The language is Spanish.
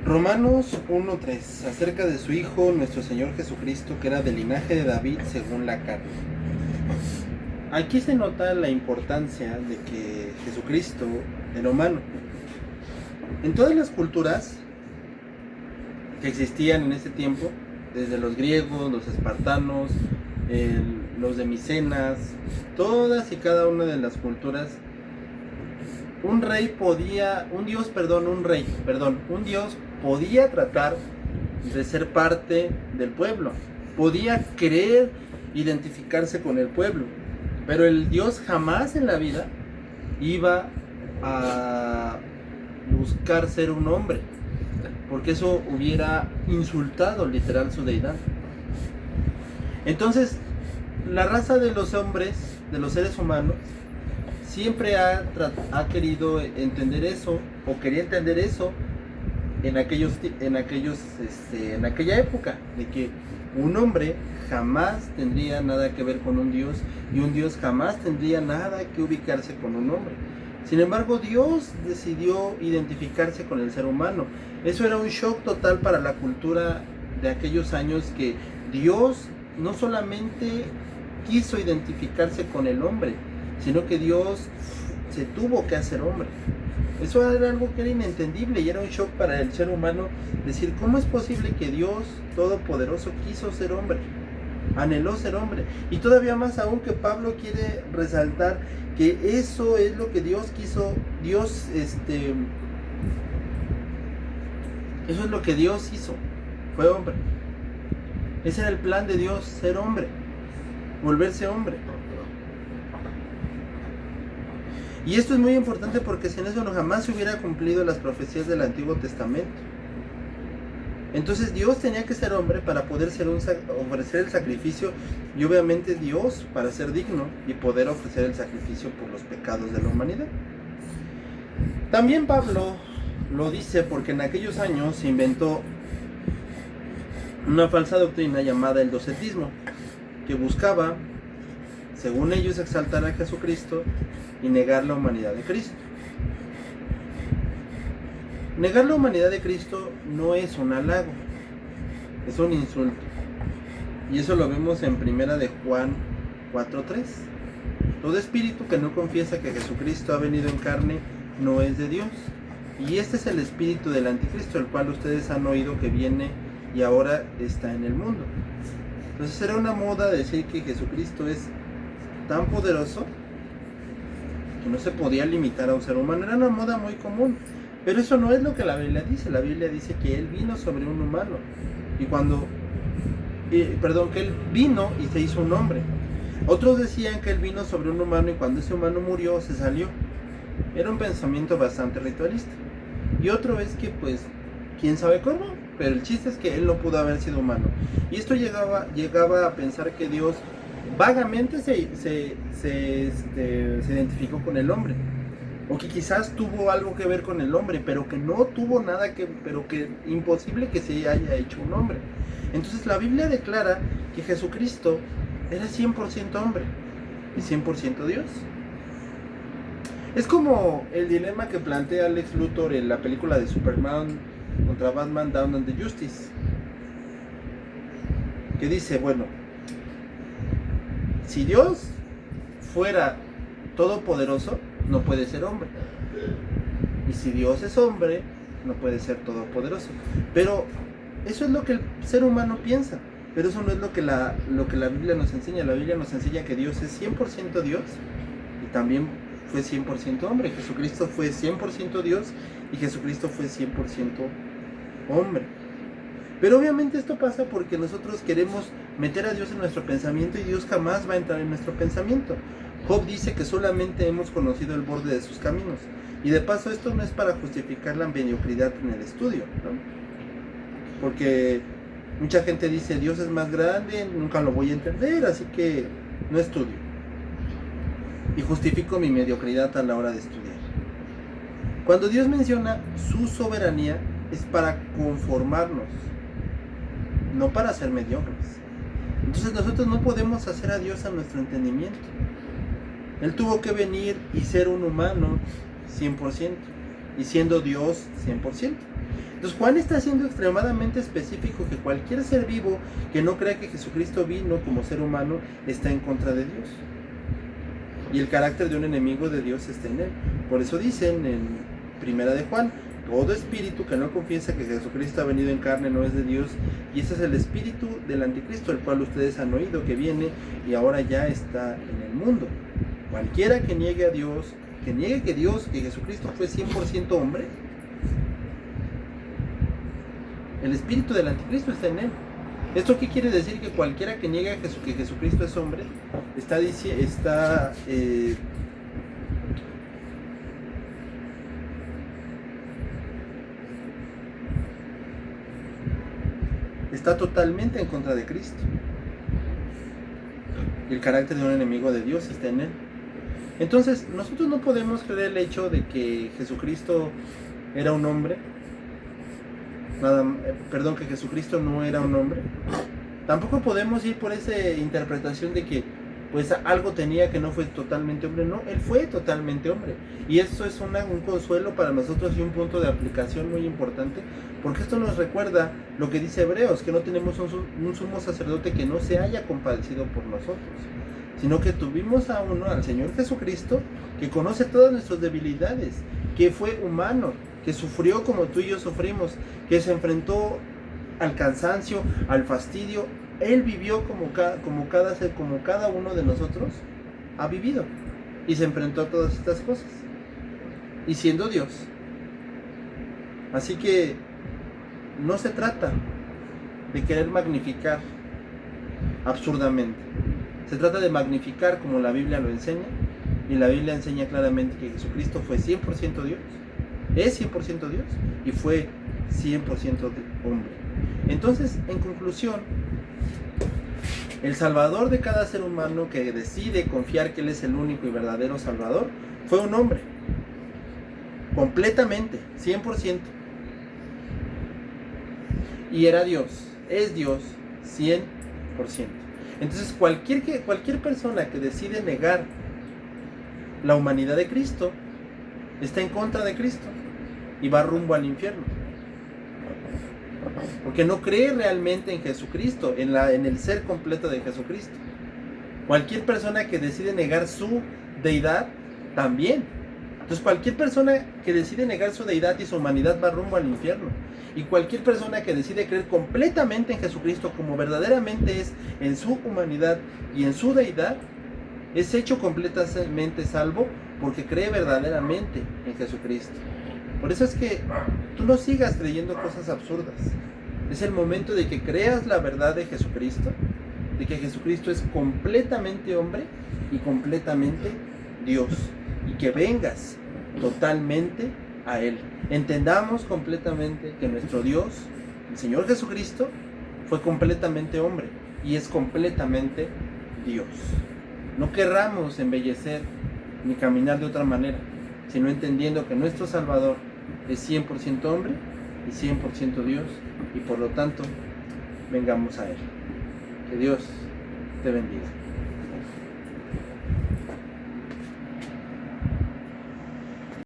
Romanos 1:3, acerca de su Hijo, nuestro Señor Jesucristo, que era del linaje de David según la carne. Aquí se nota la importancia de que Jesucristo era humano. En todas las culturas que existían en ese tiempo, desde los griegos, los espartanos, los de Micenas, todas y cada una de las culturas, un Dios podía tratar de ser parte del pueblo, podía querer identificarse con el pueblo, pero el Dios jamás en la vida iba a buscar ser un hombre, porque eso hubiera insultado literal su deidad. Entonces, la raza de los hombres, de los seres humanos, siempre ha querido entender eso, o quería entender eso en aquella época, de que un hombre jamás tendría nada que ver con un Dios, y un Dios jamás tendría nada que ubicarse con un hombre. Sin embargo, Dios decidió identificarse con el ser humano. Eso era un shock total para la cultura de aquellos años, que Dios no solamente quiso identificarse con el hombre, sino que Dios se tuvo que hacer hombre. Eso era algo que era inentendible y era un shock para el ser humano, decir, ¿cómo es posible que Dios Todopoderoso quiso ser hombre? Anheló ser hombre. Y todavía más aún, que Pablo quiere resaltar que eso es lo que Dios quiso. Eso es lo que Dios hizo, fue hombre. Ese era el plan de Dios, ser hombre, volverse hombre. Y esto es muy importante, porque sin eso jamás se hubiera cumplido las profecías del Antiguo Testamento. Entonces Dios tenía que ser hombre para poder ofrecer el sacrificio, y obviamente Dios para ser digno y poder ofrecer el sacrificio por los pecados de la humanidad. También Pablo lo dice porque en aquellos años se inventó una falsa doctrina llamada el docetismo, que buscaba, según ellos, exaltar a Jesucristo y negar la humanidad de Cristo. Negar la humanidad de Cristo no es un halago, es un insulto. Y eso lo vemos en primera de Juan 4:3. Todo espíritu que no confiesa que Jesucristo ha venido en carne no es de Dios. Y este es el espíritu del anticristo, el cual ustedes han oído que viene y ahora está en el mundo. Entonces era una moda decir que Jesucristo es tan poderoso que no se podía limitar a un ser humano. Era una moda muy común, pero eso no es lo que la Biblia dice. La Biblia dice que Él vino sobre un humano, que Él vino y se hizo un hombre. Otros decían que Él vino sobre un humano y cuando ese humano murió se salió. Era un pensamiento bastante ritualista. Y otro es que, pues, quién sabe cómo, pero el chiste es que Él no pudo haber sido humano. Y esto llegaba a pensar que Dios vagamente se identificó con el hombre, o que quizás tuvo algo que ver con el hombre, pero que no tuvo nada pero que imposible que se haya hecho un hombre. Entonces la Biblia declara que Jesucristo era 100% hombre y 100% Dios. Es como el dilema que plantea Lex Luthor en la película de Superman contra Batman, Dawn of the Justice, que dice, bueno, si Dios fuera todopoderoso, no puede ser hombre. Y si Dios es hombre, no puede ser todopoderoso. Pero eso es lo que el ser humano piensa. Pero eso no es lo que la Biblia nos enseña. La Biblia nos enseña que Dios es 100% Dios y también fue 100% hombre. Jesucristo fue 100% Dios y Jesucristo fue 100% hombre. Pero obviamente esto pasa porque nosotros queremos meter a Dios en nuestro pensamiento, y Dios jamás va a entrar en nuestro pensamiento. Job dice que solamente hemos conocido el borde de sus caminos. Y de paso, esto no es para justificar la mediocridad en el estudio, ¿no? Porque mucha gente dice, Dios es más grande, nunca lo voy a entender, así que no estudio. Y justifico mi mediocridad a la hora de estudiar. Cuando Dios menciona su soberanía, es para conformarnos, no para ser mediocres. Entonces nosotros no podemos hacer a Dios a nuestro entendimiento. Él tuvo que venir y ser un humano 100%, y siendo Dios 100%. Entonces Juan está siendo extremadamente específico que cualquier ser vivo que no crea que Jesucristo vino como ser humano está en contra de Dios. Y el carácter de un enemigo de Dios está en él. Por eso dicen en Primera de Juan, todo espíritu que no confiesa que Jesucristo ha venido en carne no es de Dios, y ese es el espíritu del anticristo, el cual ustedes han oído que viene y ahora ya está en el mundo. Cualquiera que niegue a Dios, que niegue que Jesucristo fue 100% hombre, el espíritu del anticristo está en él. ¿Esto qué quiere decir? Que cualquiera que niegue que Jesucristo es hombre está totalmente en contra de Cristo. Y el carácter de un enemigo de Dios está en él. Entonces, nosotros no podemos creer el hecho de que Jesucristo era un hombre. Que Jesucristo no era un hombre. Tampoco podemos ir por esa interpretación de que pues algo tenía que no fue totalmente hombre. No, él fue totalmente hombre. Y eso es un consuelo para nosotros y un punto de aplicación muy importante, porque esto nos recuerda lo que dice Hebreos, que no tenemos un sumo sacerdote que no se haya compadecido por nosotros, sino que tuvimos a uno, al Señor Jesucristo, que conoce todas nuestras debilidades, que fue humano, que sufrió como tú y yo sufrimos, que se enfrentó al cansancio, al fastidio. Él vivió como cada uno de nosotros ha vivido, y se enfrentó a todas estas cosas, y siendo Dios. Así que no se trata de querer magnificar absurdamente, se trata de magnificar como la Biblia lo enseña, y la Biblia enseña claramente que Jesucristo fue 100% Dios, es 100% Dios, y fue 100% hombre. Entonces, en conclusión, el Salvador de cada ser humano que decide confiar que Él es el único y verdadero Salvador fue un hombre, completamente, 100%. Y era Dios, es Dios, 100%. Entonces cualquier persona que decide negar la humanidad de Cristo está en contra de Cristo y va rumbo al infierno, porque no cree realmente en Jesucristo, en el ser completo de Jesucristo. Cualquier persona que decide negar su deidad también. Entonces cualquier persona que decide negar su deidad y su humanidad va rumbo al infierno. Y cualquier persona que decide creer completamente en Jesucristo como verdaderamente es en su humanidad y en su deidad, es hecho completamente salvo porque cree verdaderamente en Jesucristo. Por eso es que tú no sigas creyendo cosas absurdas. Es el momento de que creas la verdad de Jesucristo, de que Jesucristo es completamente hombre y completamente Dios, y que vengas totalmente a Él. Entendamos completamente que nuestro Dios, el Señor Jesucristo, fue completamente hombre y es completamente Dios. No querramos embellecer ni caminar de otra manera, sino entendiendo que nuestro Salvador es 100% hombre y 100% Dios, y por lo tanto vengamos a Él. Que Dios te bendiga.